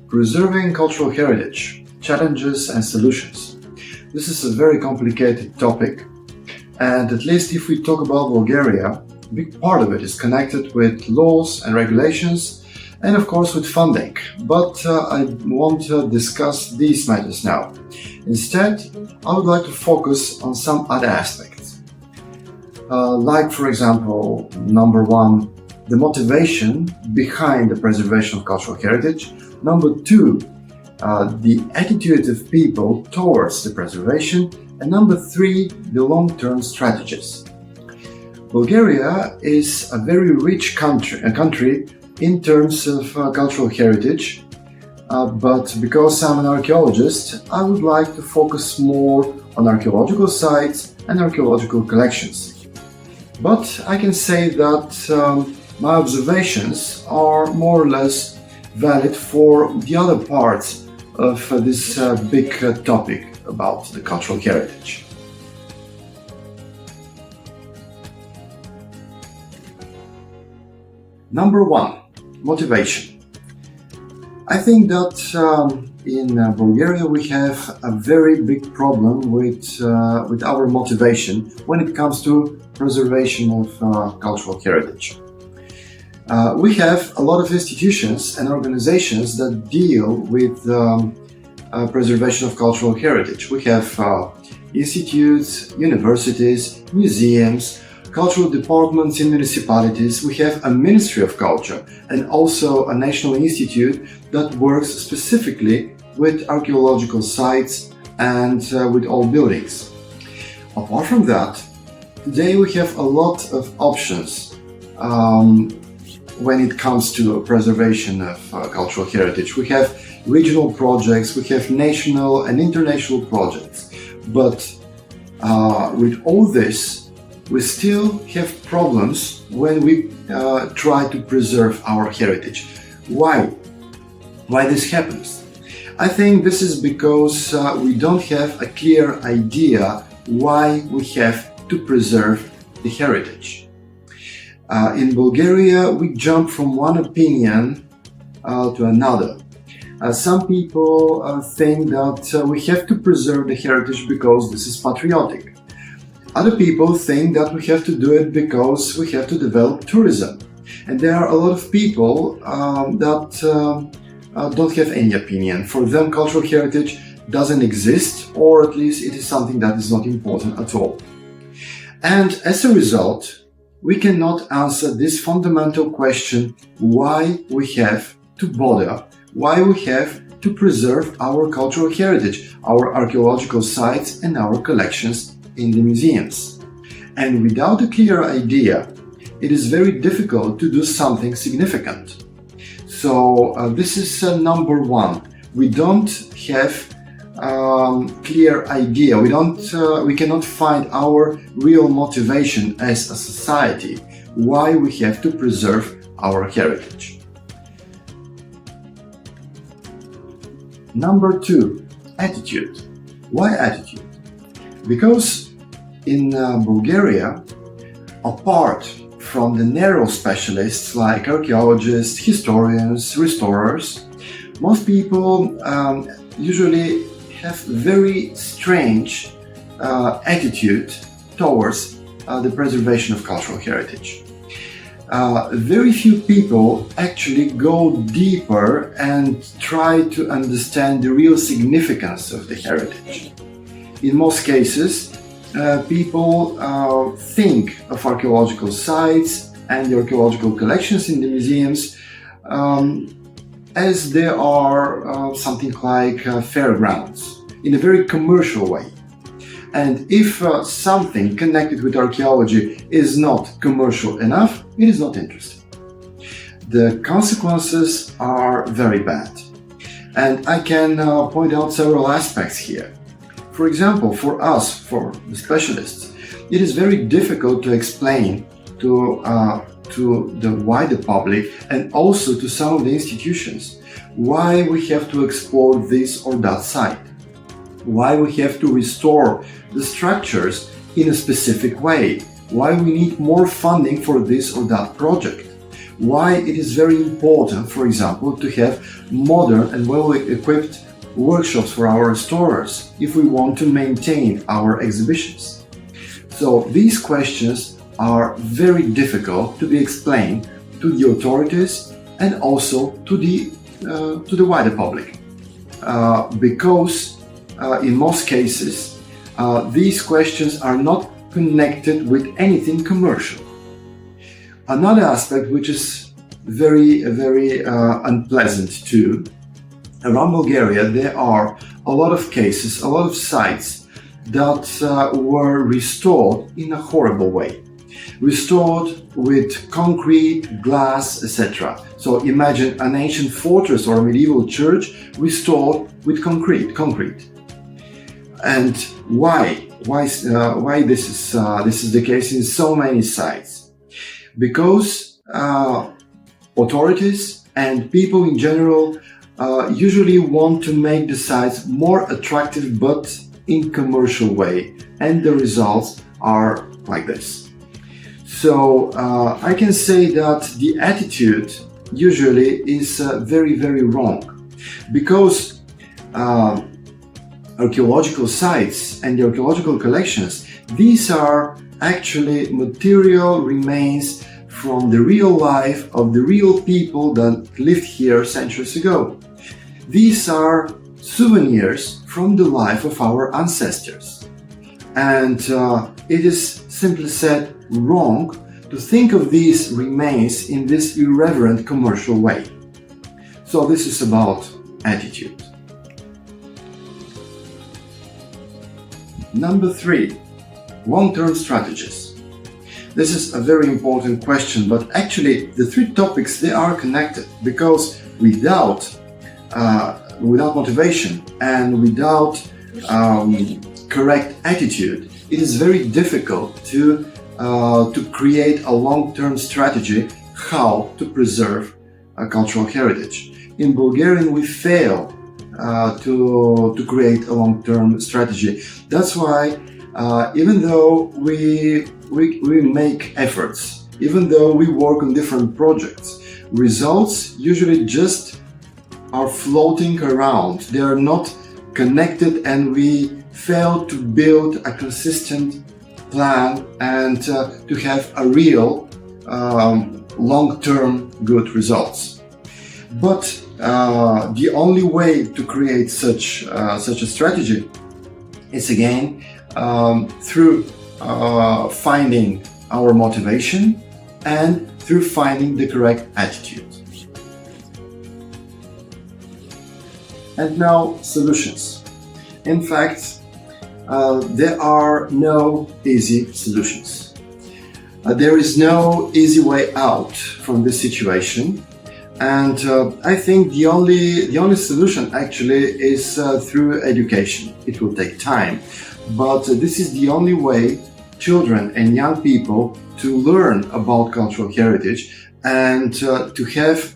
Preserving cultural heritage, challenges and solutions. This is a very complicated topic, and at least if we talk about Bulgaria, a big part of it is connected with laws and regulations and of course with funding. But I won't discuss these matters now. Instead, I would like to focus on some other aspects. Like for example, number one, the motivation behind the preservation of cultural heritage. Number two, the attitude of people towards the preservation. And number three, the long-term strategies. Bulgaria is a very rich country in terms of cultural heritage, but because I'm an archaeologist, I would like to focus more on archaeological sites and archaeological collections. But I can say that my observations are more or less valid for the other parts of this big topic about the cultural heritage. Number one, motivation. I think that in Bulgaria we have a very big problem with our motivation when it comes to preservation of cultural heritage. We have a lot of institutions and organizations that deal with preservation of cultural heritage. We have institutes, universities, museums, cultural departments in municipalities. We have a Ministry of Culture and also a National Institute that works specifically with archaeological sites and with old buildings. Apart from that, today we have a lot of options when it comes to preservation of cultural heritage. We have regional projects, we have national and international projects, but with all this, we still have problems when we try to preserve our heritage. Why? Why this happens? I think this is because we don't have a clear idea why we have to preserve the heritage. In Bulgaria, we jump from one opinion to another. Some people think that we have to preserve the heritage because this is patriotic. Other people think that we have to do it because we have to develop tourism. And there are a lot of people that don't have any opinion. For them, cultural heritage doesn't exist, or at least it is something that is not important at all. And as a result, we cannot answer this fundamental question why we have to bother, why we have to preserve our cultural heritage, our archaeological sites and our collections in the museums. And without a clear idea, it is very difficult to do something significant. So this is number one. We don't have clear idea. We cannot find our real motivation as a society why we have to preserve our heritage. Number two, attitude. Why attitude? Because in Bulgaria, apart from the narrow specialists like archaeologists, historians, restorers, most people usually have very strange attitude towards the preservation of cultural heritage. Very few people actually go deeper and try to understand the real significance of the heritage. In most cases, people think of archaeological sites and the archaeological collections in the museums as they are something like fairgrounds, in a very commercial way. And if something connected with archaeology is not commercial enough, it is not interesting. The consequences are very bad. And I can point out several aspects here. For example, for us, for the specialists, it is very difficult to explain to the wider public and also to some of the institutions why we have to explore this or that site, why we have to restore the structures in a specific way, why we need more funding for this or that project, why it is very important, for example, to have modern and well-equipped workshops for our restorers if we want to maintain our exhibitions. So these questions are very difficult to be explained to the authorities and also to the wider public, because in most cases these questions are not connected with anything commercial. Another aspect which is very unpleasant too, around Bulgaria there are a lot of cases, a lot of sites that were restored in a horrible way. Restored with concrete, glass, etc. So imagine an ancient fortress or a medieval church restored with concrete. And why this is the case in so many sites? Because authorities and people in general usually want to make the sites more attractive, but in commercial way, and the results are like this. So I can say that the attitude usually is very wrong, because archaeological sites and the archaeological collections, these are actually material remains from the real life of the real people that lived here centuries ago. These are souvenirs from the life of our ancestors, and it is simply said wrong to think of these remains in this irreverent commercial way. So this is about attitude. Number 3, long-term strategies. This is a very important question, but actually the 3 topics, they are connected, because without motivation and without correct attitude, it is very difficult to create a long-term strategy how to preserve a cultural heritage. In Bulgarian, we fail to create a long-term strategy. That's why even though we make efforts, even though we work on different projects, results usually just are floating around. They are not connected, and we fail to build a consistent plan and to have a real long-term good results. But the only way to create such a strategy is again through finding our motivation and through finding the correct attitude. And now, solutions. In fact, there are no easy solutions. There is no easy way out from this situation, and I think the only solution actually is through education. It will take time, but this is the only way children and young people to learn about cultural heritage and to have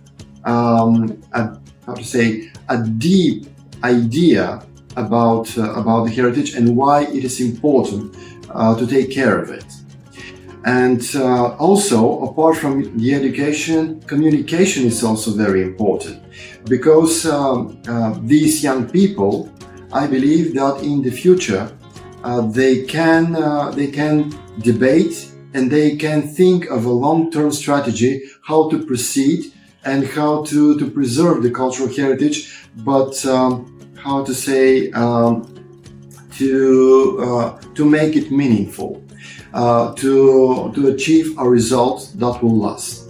a deep idea about the heritage and why it is important to take care of it. And also, apart from the education, communication is also very important, because these young people, I believe that in the future they can debate and they can think of a long-term strategy how to proceed and how to preserve the cultural heritage, but how to say to make it meaningful, to achieve a result that will last.